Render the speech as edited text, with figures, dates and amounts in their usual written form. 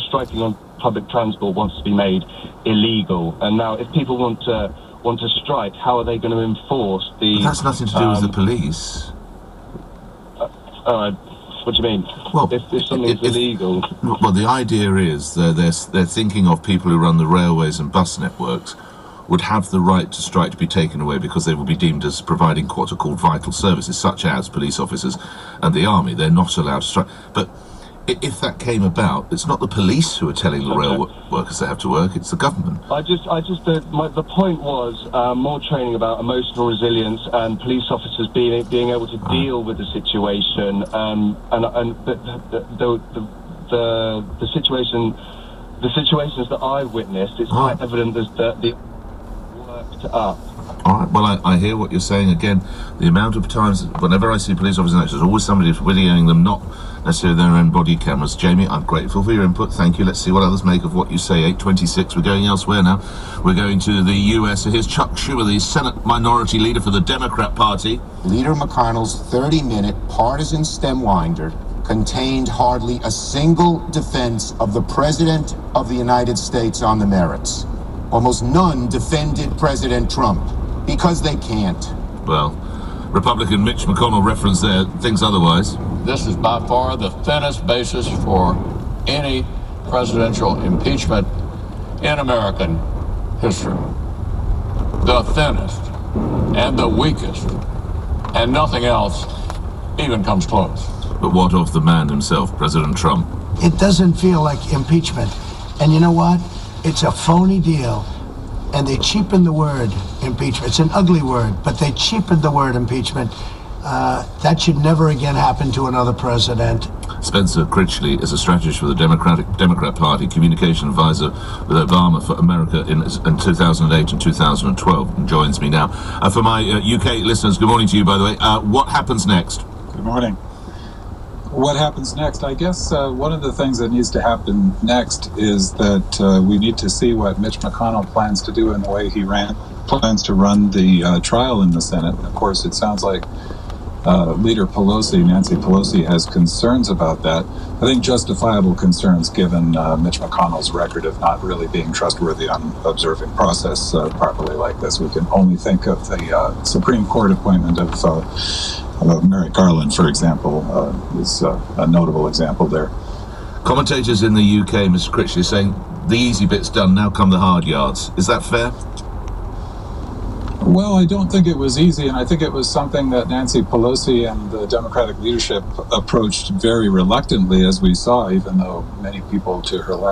striking on public transport wants to be made illegal, and now if people want to strike, how are they going to enforce the? But that's nothing to do with the police. What do you mean? Well, if something's illegal. Well, the idea is they're thinking of people who run the railways and bus networks would have the right to strike to be taken away because they will be deemed as providing what are called vital services, such as police officers and the army. They're not allowed to strike. But if that came about, it's not the police who are telling the rail workers they have to work, it's the government. The point was more training about emotional resilience and police officers being able to deal with the situation, and the situations that I've witnessed, it's quite evident that the worked up. All right, well, I hear what you're saying. Again, the amount of times, whenever I see police officers in action, there's always somebody videoing them, not necessarily their own body cameras. Jamie, I'm grateful for your input. Thank you. Let's see what others make of what you say. 8:26. We're going elsewhere now. We're going to the US. So here's Chuck Schumer, the Senate Minority Leader for the Democrat Party. Leader McConnell's 30-minute partisan stem winder contained hardly a single defense of the President of the United States on the merits. Almost none defended President Trump, because they can't. Well, Republican Mitch McConnell referenced there thinks otherwise. This is by far the thinnest basis for any presidential impeachment in American history. The thinnest and the weakest, and nothing else even comes close. But what of the man himself, President Trump? It doesn't feel like impeachment. And you know what? It's a phony deal. And they cheapened the word impeachment. It's an ugly word, but they cheapened the word impeachment. That should never again happen to another president. Spencer Critchley is a strategist for the Democrat Party, communication advisor with Obama for America in 2008 and 2012, and joins me now. For my UK listeners, good morning to you, by the way. What happens next? Good morning. What happens next? I guess one of the things that needs to happen next is that we need to see what Mitch McConnell plans to do in the way he plans to run the trial in the Senate. Of course, it sounds like Leader Pelosi, Nancy Pelosi, has concerns about that. I think justifiable concerns given Mitch McConnell's record of not really being trustworthy on observing process properly like this. We can only think of the Supreme Court appointment of Merrick Garland, for example, is a notable example there. Commentators in the UK, Mr. Critchley, saying the easy bit's done, now come the hard yards. Is that fair? Well, I don't think it was easy, and I think it was something that Nancy Pelosi and the Democratic leadership approached very reluctantly, as we saw, even though many people to her left